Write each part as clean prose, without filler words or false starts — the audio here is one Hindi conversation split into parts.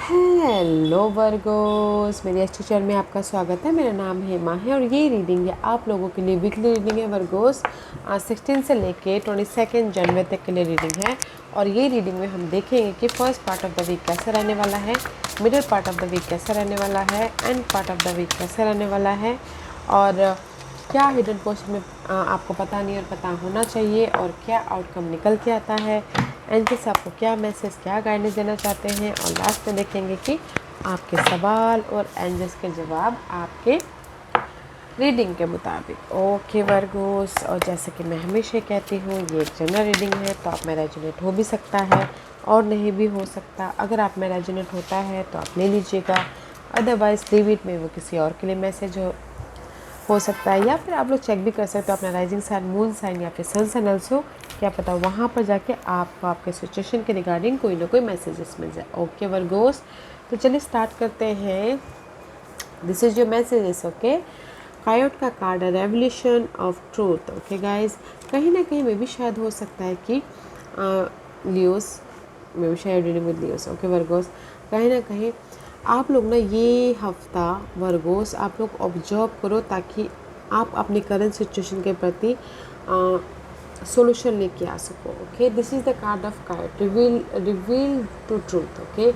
हेलो वर्गोस, मेरी अच्छी चैनल में आपका स्वागत है। मेरा नाम हेमा है और ये रीडिंग है आप लोगों के लिए वीकली रीडिंग है वर्गोस। 16 से लेके 22 जनवरी तक के लिए रीडिंग है। और ये रीडिंग में हम देखेंगे कि first part of the week कैसा रहने वाला है, middle part of the week कैसा रहने वाला है, end part of the week कैसा रहने वाला है, और क्या हिडन पोस्ट में आपको पता नहीं और पता होना चाहिए, और क्या आउटकम निकल के आता है, एंजल्स आपको क्या मैसेज, क्या गाइडेंस देना चाहते हैं, और लास्ट में देखेंगे कि आपके सवाल और एंजल्स के जवाब आपके रीडिंग के मुताबिक। ओके वर्गोस, और जैसे कि मैं हमेशा कहती हूँ, ये एक जनरल रीडिंग है, तो आप में रेजोनेट हो भी सकता है और नहीं भी हो सकता। अगर आप में रेजोनेट होता है तो आप ले लीजिएगा, अदरवाइज लीव इट में वो किसी और के लिए मैसेज हो सकता है। या फिर आप लोग चेक भी कर सकते हो अपना राइजिंग साइन, मून साइन या फिर सन साइन ऑल्सो, क्या पता वहाँ पर जाके आपको आपके सिचुएशन के रिगार्डिंग कोई ना कोई मैसेजेस मिल जाए। ओके वर्गोस, तो चलिए स्टार्ट करते हैं। This is your messages. Okay, कायोट का कार्ड है, revolution of truth. Okay guys, कहीं ना कहीं में भी शायद हो सकता है कि लियोस में भी शायद reading with Leos. Okay Virgo's, कहीं ना कहीं आप लोग ना ये हफ्ता वर्गोस आप लोग ऑब्जर्व करो, ताकि आप अपनी करंट सिचुएशन के प्रति सोल्यूशन लेके आ सको। Okay, this is the card of kite, reveal to truth. Okay,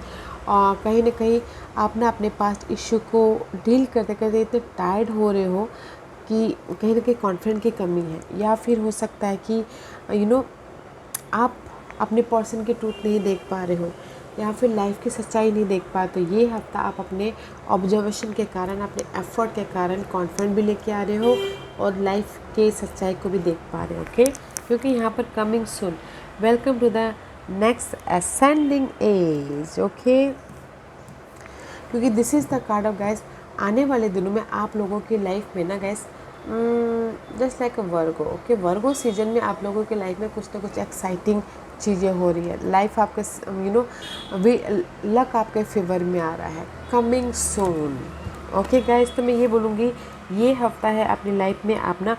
और कहीं ना कहीं आप ना अपने पास्ट इश्यू को डील करते करते इतने टायर्ड हो रहे हो कि कहीं ना कहीं कॉन्फिडेंट की कमी है, या फिर हो सकता है कि आप अपने पर्सन की ट्रूथ नहीं देख पा रहे हो, या फिर लाइफ की सच्चाई नहीं देख पा। तो ये हफ्ता आप अपने ऑब्जर्वेशन के कारण, अपने एफर्ट के कारण कॉन्फिडेंट भी लेके आ रहे हो और लाइफ के सच्चाई को भी देख पा रहे हो। ओके, क्योंकि यहाँ पर coming soon, welcome to the next ascending age. Okay, क्योंकि this is the card of guys, आने वाले दिनों में आप लोगों की लाइफ में ना गाइस, जस्ट लाइक अ वर्गो। ओके, वर्गो सीजन में आप लोगों की लाइफ में कुछ ना कुछ एक्साइटिंग चीज़ें हो रही है। लाइफ आपके लक आपके फेवर में आ रहा है, कमिंग सून। ओके गाइस, तो मैं ये बोलूँगी, ये हफ्ता है अपनी लाइफ में आप ना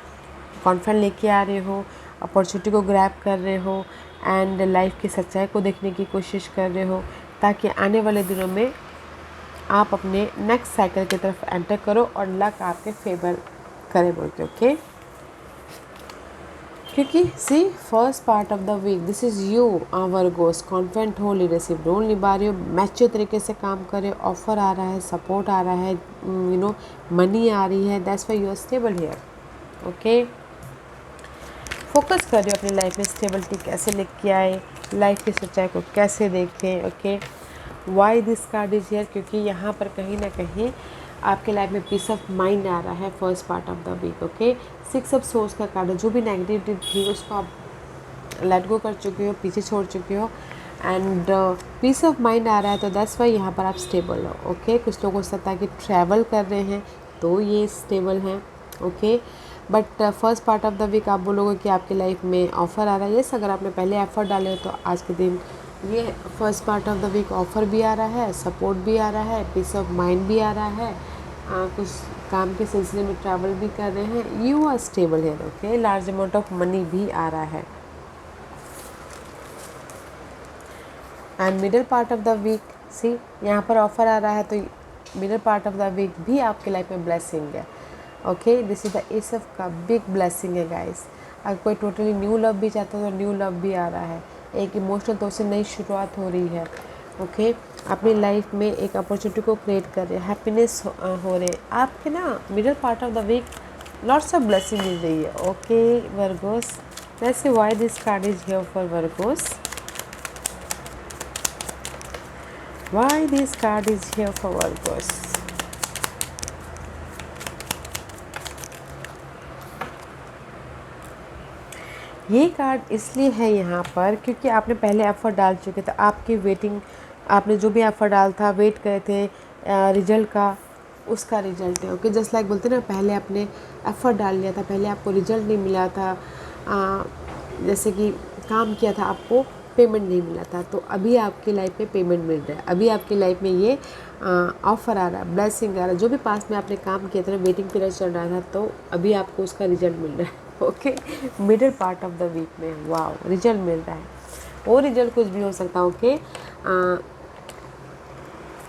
कॉन्फिडेंस लेके आ रहे हो, अपॉर्चुनिटी को ग्रैब कर रहे हो, एंड लाइफ की सच्चाई को देखने की कोशिश कर रहे हो, ताकि आने वाले दिनों में आप अपने नेक्स्ट साइकिल की तरफ एंटर करो और लक आपके फेवर करे बोलते। ओके, क्योंकि see first part of the week this is you Virgos, confident हो, लीडरशिप रोल निभा रहे हो, मैच्योर तरीके से काम कर रहे हो, ऑफर आ रहा है, सपोर्ट आ रहा है, मनी आ रही है, that's why you are stable here. Okay, focus कर रहे हो अपनी लाइफ में स्टेबिलिटी कैसे लेके आए, लाइफ की सच्चाई को कैसे देखें। Okay, why this card is here, क्योंकि यहाँ पर कहीं ना कहीं आपके लाइफ में पीस ऑफ माइंड आ रहा है first part of the week. Okay, 6 of swords का कार्ड है, जो भी नेगेटिविटी थी उसको आप लेट गो कर चुके हो, पीछे छोड़ चुके हो, एंड पीस ऑफ माइंड आ रहा है, तो दैट्स वाई यहाँ पर आप स्टेबल हो। ओके, कुछ लोगों से कि ट्रैवल कर रहे हैं तो ये स्टेबल हैं। Okay, but first part of the week आप बोलोगे कि आपकी लाइफ में ऑफ़र आ रहा है। यस, अगर आपने पहले एफर्ट डाले हो तो आज के दिन ये first part of the week offer भी आ रहा है, सपोर्ट भी आ रहा है, पीस ऑफ माइंड भी आ रहा है, कुछ काम के सिलसिले में ट्रैवल भी कर रहे हैं, यू आर स्टेबल है। Okay, large amount of money भी आ रहा है। And middle part of the week, see यहाँ पर ऑफ़र आ रहा है, तो middle part of the week भी आपकी लाइफ में ब्लेसिंग है। Okay, this is the ace of का बिग ब्लेसिंग है गाइस। अगर कोई टोटली न्यू लव भी चाहता है तो न्यू लव भी आ रहा है, एक इमोशनल तौर से नई शुरुआत हो रही है। ओके, अपनी लाइफ में एक अपॉर्चुनिटी को क्रिएट कर रहे हैं, हैप्पीनेस हो रहे आपके ना middle part of the week, lots of blessing मिल रही है। Okay Virgos, let's see why this card is here for Virgos, why this card is here for Virgos। ये कार्ड इसलिए है यहाँ पर क्योंकि आपने पहले एफर्ट डाल चुके थे, आपकी वेटिंग, आपने जो भी एफर्ट डाल था, वेट करे थे रिजल्ट का, उसका रिजल्ट है। ओके, जस्ट लाइक बोलते ना, पहले आपने एफर्ट डाल लिया था, पहले आपको रिजल्ट नहीं मिला था, जैसे कि काम किया था, आपको पेमेंट नहीं मिला था, तो अभी आपकी लाइफ में पेमेंट मिल रहा है, अभी आपकी लाइफ में ये ऑफ़र आ रहा है, ब्लेसिंग आ रहा है। जो भी पास में आपने काम किया था, वेटिंग पीरियड चल रहा था, तो अभी आपको उसका रिजल्ट मिल रहा है। Okay, middle part of the week में वाओ रिजल्ट मिल रहा है, वो रिजल्ट कुछ भी हो सकता है। ओके,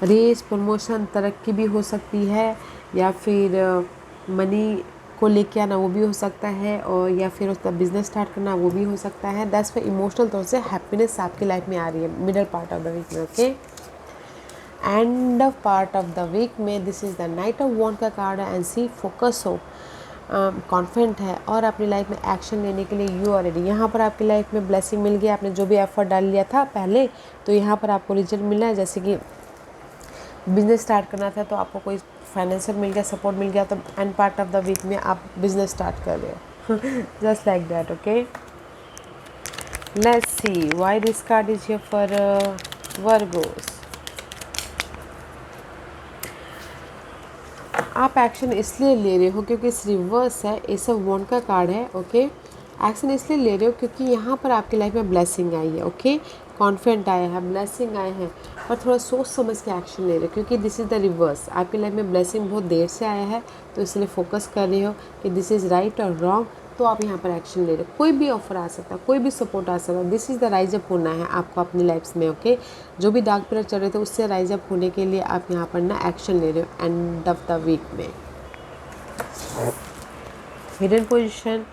रेस, प्रमोशन, तरक्की भी हो सकती है, या फिर मनी को लेके आना वो भी हो सकता है, और या फिर उसका बिजनेस स्टार्ट करना वो भी हो सकता है। दैट्स फिर इमोशनल तौर से हैप्पीनेस आपकी लाइफ में आ रही है middle part of the week में। Okay, end of part of the week में this is the knight of wand का कार्ड है, एंड सी फोकस हो, कॉन्फिडेंट है और अपनी लाइफ में एक्शन लेने के लिए यू आर रेडी। यहाँ पर आपकी लाइफ में ब्लेसिंग मिल गई, आपने जो भी एफर्ट डाल लिया था पहले, तो यहाँ पर आपको रिजल्ट मिला है। जैसे कि बिजनेस स्टार्ट करना था तो आपको कोई फाइनेंशियल मिल गया, सपोर्ट मिल गया, तो end part of the week में आप बिजनेस स्टार्ट कर रहे हो। Just like that. Okay, let's see why this card is here for Virgos. आप एक्शन इसलिए ले रहे हो क्योंकि इस रिवर्स है, एस ऑफ वॉन्ड का कार्ड है। ओके, एक्शन इसलिए ले रहे हो क्योंकि यहाँ पर आपकी लाइफ में ब्लेसिंग आई है। ओके, कॉन्फिडेंट आया है, ब्लेसिंग आए हैं, पर थोड़ा सोच समझ के एक्शन ले रहे हो क्योंकि दिस इज़ द रिवर्स। आपकी लाइफ में ब्लेसिंग बहुत देर से आया है, तो इसलिए फोकस कर रहे हो कि दिस इज़ राइट और रॉन्ग, तो आप यहाँ पर एक्शन ले रहे हो। कोई भी ऑफर आ सकता है, कोई भी सपोर्ट आ सकता है। This is the rise up होना है आपको अपनी लाइफ में। ओके, जो भी डार्क पीरियड चल रहे थे उससे राइज अप होने के लिए आप यहाँ पर ना एक्शन ले रहे हो एंड ऑफ द वीक में। हिडन पोजीशन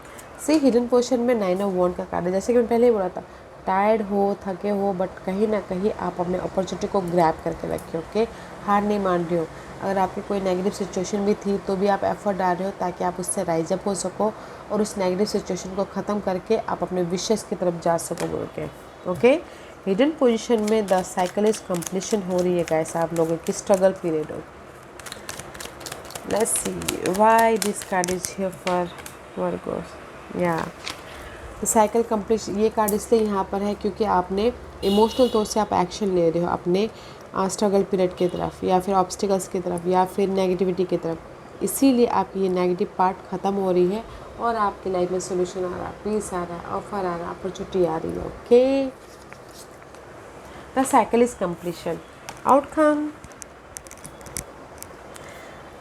से, हिडन पोजीशन में 9 ऑफ वॉन्ड का कार्ड है। जैसे कि मैं पहले ही बोला था, टायर्ड हो, थके हो, बट कहीं ना कहीं आप अपने अपॉर्चुनिटी को ग्रैब करके रखे। ओके, हार नहीं मान रहे हो। अगर आपकी कोई नेगेटिव सिचुएशन भी थी तो भी आप एफर्ट डाल रहे हो ताकि आप उससे राइज अप हो सको और उस नेगेटिव सिचुएशन को ख़त्म करके आप अपने विशेष की तरफ जा सको बोल के। ओके, हिडन पोजीशन में द साइकिल इज कंप्लीशन हो रही है गाइस आप लोगों की स्ट्रगल पीरियड हो। Let's see why this card is here for Virgos. Yeah, the cycle completion, ये कार्ड इसलिए यहाँ पर है क्योंकि आपने इमोशनल तौर से आप एक्शन ले रहे हो अपने स्ट्रगल पीरियड की तरफ, या फिर ऑब्स्टिकल्स की तरफ, या फिर नेगेटिविटी की तरफ। इसीलिए आपकी ये नेगेटिव पार्ट ख़त्म हो रही है और आपकी लाइफ में सोल्यूशन आ रहा है, पीस आ रहा है, ऑफर आ रहा है, अपॉर्चुनिटी आ रही है। Okay, the cycle is completion. Outcome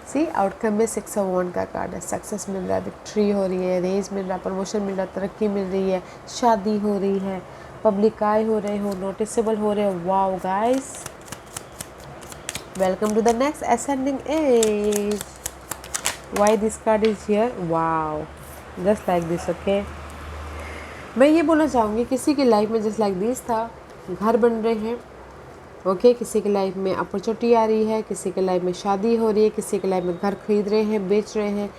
see, outcome में 6 ऑफ वॉन्ड का कार्ड है। सक्सेस मिल रहा है, विक्ट्री हो रही है, रेज मिल रहा है, प्रमोशन मिल रहा है, तरक्की मिल रही है, शादी हो रही है, पब्लिक आए हो रहे हो, नोटिसेबल हो रहे हो। Wow guys, welcome to the next ascending age. Why this card is here? Wow, just like this. Okay, मैं ये बोलना चाहूँगी किसी की लाइफ में जस्ट लाइक दिस था, घर बन रहे हैं। ओके, किसी की लाइफ में अपॉर्चुनिटी आ रही है, किसी की लाइफ में शादी हो रही है, किसी की लाइफ में घर खरीद रहे हैं, बेच रहे हैं।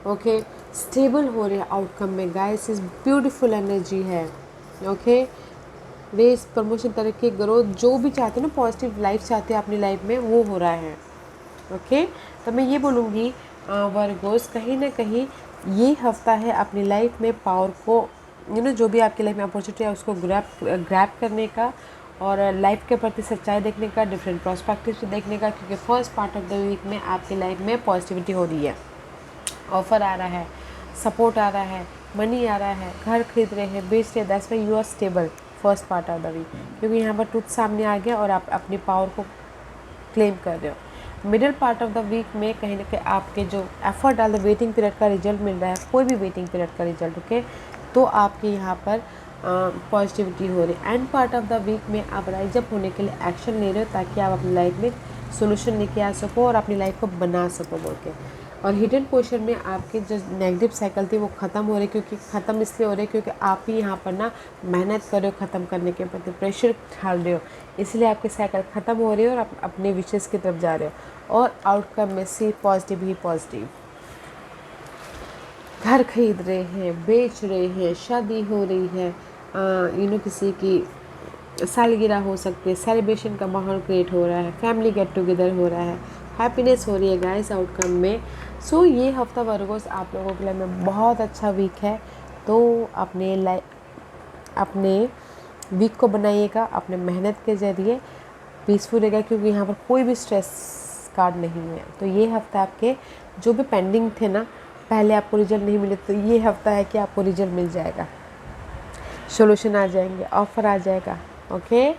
ओके, स्टेबल हो रहे हैं आउटकम में। गाइस, इस ब्यूटीफुल एनर्जी है। ओके, रेस, प्रमोशन, तरक्की, ग्रोथ, जो भी चाहते हैं ना, पॉजिटिव लाइफ चाहते हैं अपनी लाइफ में, वो हो रहा है। ओके, तो मैं ये बोलूँगी वर्गोस, कहीं ना कहीं ये हफ्ता है अपनी लाइफ में पावर को, जो भी आपकी लाइफ में अपॉर्चुनिटी है उसको ग्रैब करने का और लाइफ के प्रति सच्चाई देखने का, डिफरेंट पर्सपेक्टिव से देखने का, क्योंकि first part of the week में आपकी लाइफ में पॉजिटिविटी हो रही है, ऑफर आ रहा है, सपोर्ट आ रहा है, मनी आ रहा है, घर खरीद रहे हैं, बेच रहे हैं। That's why you are stable first part of the week, क्योंकि यहाँ पर ट्रुथ सामने आ गया और आप अपनी पावर को क्लेम कर रहे हो। Middle part of the week में कहीं ना कहीं आपके जो एफर्ट डाल, वेटिंग पीरियड का रिजल्ट मिल रहा है, कोई भी वेटिंग पीरियड का रिजल्ट। ओके, तो आपके यहाँ पर पॉजिटिविटी हो रही है। End part of the week में आप राइज अप होने के लिए एक्शन ले रहे हो ताकि आप अपनी लाइफ में सोल्यूशन लेके आ सको और अपनी लाइफ को बना सको बोल के। और हिडन पोर्शन में आपकी जो नेगेटिव साइकिल थी वो ख़त्म हो रही, क्योंकि ख़त्म इसलिए हो रही क्योंकि आप ही यहाँ पर ना मेहनत कर रहे हो, ख़त्म करने के प्रति प्रेशर डाल रहे हो, इसलिए आपकी साइकिल ख़त्म हो रही है और आप अपने विशेष की तरफ जा रहे हो। और आउटकम में सिर्फ पॉजिटिव ही पॉजिटिव। घर खरीद रहे हैं, बेच रहे हैं, शादी हो रही है, किसी की सालगिरह हो सकती है, सेलिब्रेशन का माहौल क्रिएट हो रहा है, फैमिली गेट टुगेदर हो रहा है, हैप्पीनेस हो रही है गाइस आउटकम में। सो ये हफ्ता वर्गोस आप लोगों के लिए में बहुत अच्छा वीक है, तो अपने वीक को बनाइएगा अपने मेहनत के ज़रिए, पीसफुल रहेगा, क्योंकि यहाँ पर कोई भी स्ट्रेस कार्ड नहीं है। तो ये हफ्ता आपके जो भी पेंडिंग थे ना, पहले आपको रिजल्ट नहीं मिले, तो ये हफ्ता है कि आपको रिजल्ट मिल जाएगा, सोल्यूशन आ जाएंगे, ऑफर आ जाएगा। ओके,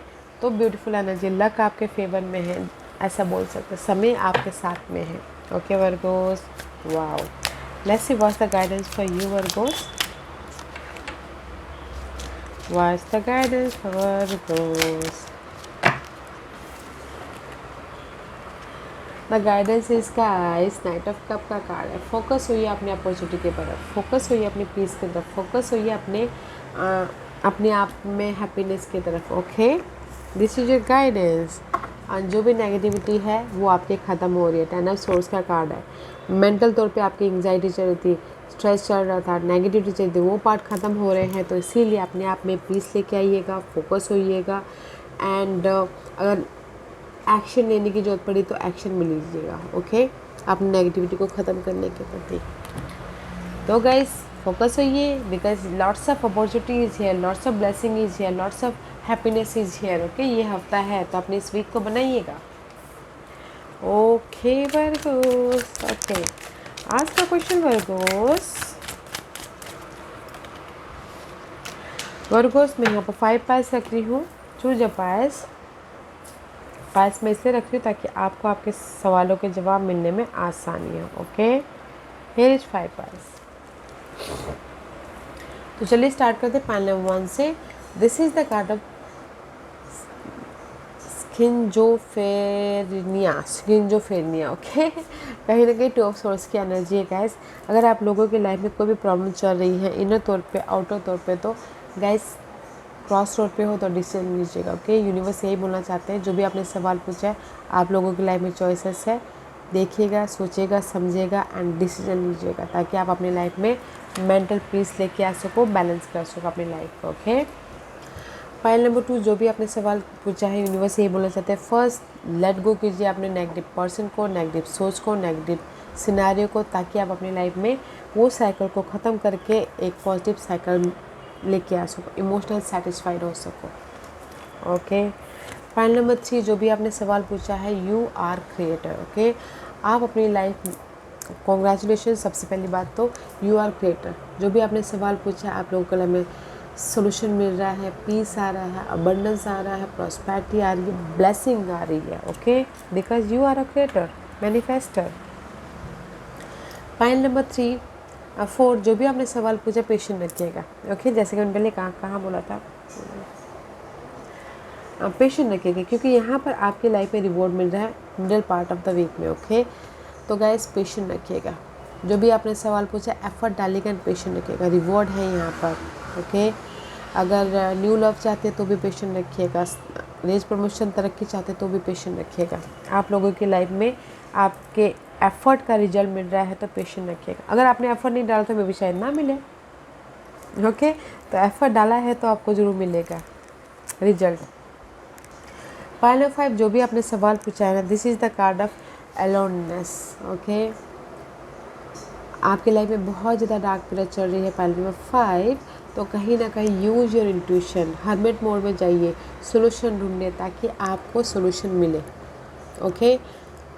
तो ब्यूटीफुल एनर्जी, लक आपके फेवर में है, ऐसा बोल सकते, समय आपके साथ में है। Okay Virgo's, wow, let's see what's the guidance for you Virgo's, what's the guidance for Virgo's. The guidance is guys night of cup का कार्ड है। फोकस होइए अपने अपॉर्चुनिटी के तरफ, फोकस होइए अपनी पीस की तरफ, फोकस होइए अपने आप में हैप्पीनेस की तरफ। Okay, this is your guidance. जो भी नेगेटिविटी है वो आपके ख़त्म हो रही है। 10 ऑफ सोर्स का कार्ड है। मेंटल तौर पे आपकी एंग्जाइटी चल रही थी, स्ट्रेस चल रहा था, नेगेटिविटी चल रही थी, वो पार्ट ख़त्म हो रहे हैं। तो इसीलिए अपने आप में पीस लेके आइएगा, फोकस होइएगा एंड अगर एक्शन लेने की ज़रूरत पड़ी तो एक्शन में लीजिएगा। ओके, अपनी नेगेटिविटी को ख़त्म करने के प्रति। तो गाइस फोकस होइए, because lots of opportunity is here, lots of blessing is here, lots of happiness is here. Okay, ये हफ्ता है तो अपनी इस वीक को बनाइएगा। ओके वर्गोस, ओके आज का क्वेश्चन वर्गोस मैं यहाँ पर 5 पास रख रही हूँ। चूज अ पास में इसलिए रख रही हूँ ताकि आपको आपके सवालों के जवाब मिलने में आसानी हो। Okay, here is 5 pass. तो चलिए स्टार्ट करते हैं पैनल 1 से। This is the card of schizophrenia. Okay, कहीं ना कहीं 2 ऑफ सोर्स की एनर्जी है गाइस। अगर आप लोगों की लाइफ में कोई भी प्रॉब्लम चल रही है इनर तौर पे, आउटर तौर पे, तो गाइस क्रॉस रोड पे हो तो डिसीजन लीजिएगा। ओके, यूनिवर्स यही बोलना चाहते हैं, जो भी आपने सवाल पूछा है आप लोगों की लाइफ में चॉइसेस है, देखिएगा, सोचिएगा, समझिएगा एंड डिसीजन लीजिएगा ताकि आप अपनी लाइफ में मेंटल पीस लेके आ सको, बैलेंस कर सको अपनी लाइफ को। ओके, फाइल नंबर 2 जो भी आपने सवाल पूछा है यूनिवर्स यही बोलना चाहते हैं, फर्स्ट लेट गो कीजिए अपने नेगेटिव पर्सन को, नेगेटिव सोच को, नेगेटिव सिनारियो को, ताकि आप अपनी लाइफ में वो साइकिल को ख़त्म करके एक पॉजिटिव साइकिल लेके आ सको, इमोशनल सेटिस्फाइड हो सको। ओके, फाइल नंबर 3 जो भी आपने सवाल पूछा है, यू आर क्रिएटर। ओके, आप अपनी लाइफ, कॉन्ग्रेचुलेशन सबसे पहली बात तो, यू आर क्रिएटर। जो भी आपने सवाल पूछा है आप लोगों को में सोल्यूशन मिल रहा है, पीस आ रहा है, अबंडेंस आ रहा है, प्रॉस्पेरिटी आ रही है, ब्लेसिंग आ रही है। Okay, because you are a creator, manifester. Point number 4 जो भी आपने सवाल पूछा पेशेंट रखिएगा। ओके, जैसे कि मैंने पहले कहाँ बोला था, पेशेंट रखिएगा क्योंकि यहाँ पर आपकी लाइफ में रिवॉर्ड मिल रहा है middle part of the week में। ओके, तो गाइस पेशेंट रखिएगा। जो भी आपने सवाल पूछा एफर्ट डालिएगा एंड पेशेंट रखिएगा, रिवॉर्ड है यहाँ पर। ओके, अगर न्यू लव चाहते तो भी पेशेंट रखिएगा, रेज प्रमोशन तरक्की चाहते तो भी पेशेंट रखिएगा। आप लोगों की लाइफ में आपके एफर्ट का रिजल्ट मिल रहा है तो पेशेंट रखिएगा। अगर आपने एफर्ट नहीं डाला तो मे भी शायद ना मिले। ओके, तो एफर्ट डाला है तो आपको ज़रूर मिलेगा रिजल्ट। फाइनल 5 जो भी आपने सवाल पूछा है ना, this is the card of aloneness. Okay, आपकी लाइफ में बहुत ज़्यादा डार्क पीरियड चल रही है। फाइनल नंबर 5 तो कहीं ना कहीं use your intuition, hermit mode में जाइए, सोल्यूशन ढूंढिए ताकि आपको सोल्यूशन मिले। ओके,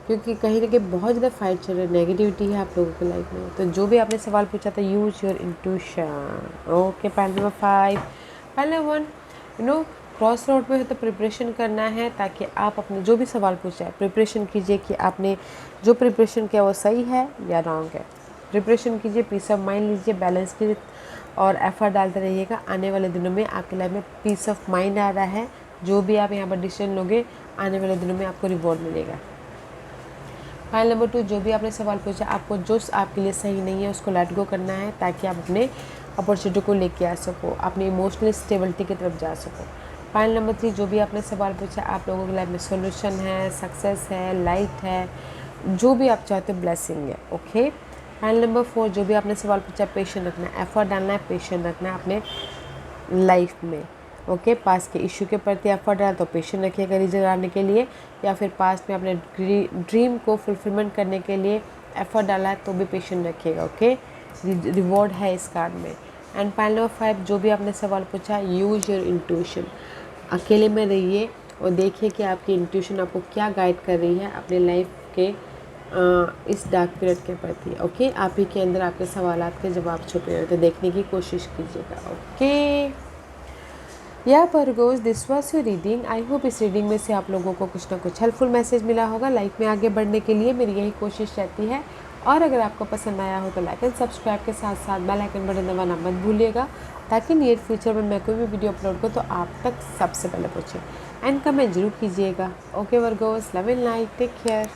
क्योंकि कहीं ना कहीं बहुत ज़्यादा फाइट चल रही है, नेगेटिविटी है आप लोगों की लाइफ में। तो जो भी आपने सवाल पूछा था, use your intuition. Okay, point number 5। Point number 1 cross road पे है तो प्रिपरेशन करना है ताकि आप अपने जो भी सवाल पूछा है प्रिपरेशन कीजिए कि आपने जो प्रिपरेशन किया वो सही है या रॉन्ग है। प्रिपरेशन कीजिए, पीस ऑफ माइंड लीजिए, बैलेंस कीजिए और एफर्ट डालते रहिएगा। आने वाले दिनों में आपकी लाइफ में पीस ऑफ माइंड आ रहा है। जो भी आप यहाँ पर डिसीजन लोगे आने वाले दिनों में आपको रिवॉर्ड मिलेगा। फाइल नंबर 2 जो भी आपने सवाल पूछा, आपको जो आपके लिए सही नहीं है उसको लेट गो करना है ताकि आप अपने अपॉर्चुनिटी को लेके आ सको, अपनी इमोशनल स्टेबिलिटी की तरफ जा सको। फाइल नंबर 3 जो भी आपने सवाल पूछा, आप लोगों की लाइफ में सोल्यूशन है, सक्सेस है, लाइट है, जो भी आप चाहते हो ब्लेसिंग है। ओके, फाइल नंबर 4 जो भी आपने सवाल पूछा, पेशेंट रखना है, एफर्ट डालना है, पेशेंट रखना है अपने लाइफ में। ओके, पास के इशू के प्रति एफर्ट डाल तो पेशेंट रखिएगा रिजल्ट आने के लिए, या फिर पास में अपने ड्रीम को फुलफिलमेंट करने के लिए एफर्ट डाला है तो भी पेशेंट रखिएगा। ओके, रिवॉर्ड है इस कार्ड में। एंड फाइल नंबर 5 जो भी आपने सवाल पूछा, यूज योर इंट्यूशन। अकेले में रहिए और देखिए कि आपकी इंट्यूशन आपको क्या गाइड कर रही है अपने लाइफ के इस डार्क पीरियड के प्रति। ओके, आप ही के अंदर आपके सवालात के जवाब छुपे हुए तो देखने की कोशिश कीजिएगा। ओके, या Virgo's, this was your reading. I hope इस रीडिंग में से आप लोगों को कुछ ना कुछ हेल्पफुल मैसेज मिला होगा। लाइफ में आगे बढ़ने के लिए मेरी यही कोशिश रहती है। और अगर आपको पसंद आया हो तो लाइक एंड सब्सक्राइब के साथ साथ बेल आइकन बटन दबाना मत भूलिएगा ताकि नियर फ्यूचर में मैं कोई भी वीडियो अपलोड करूँ तो आप तक सबसे पहले पहुँचे। एंड कमेंट जरूर कीजिएगा। Okay Virgos, love and light, take care.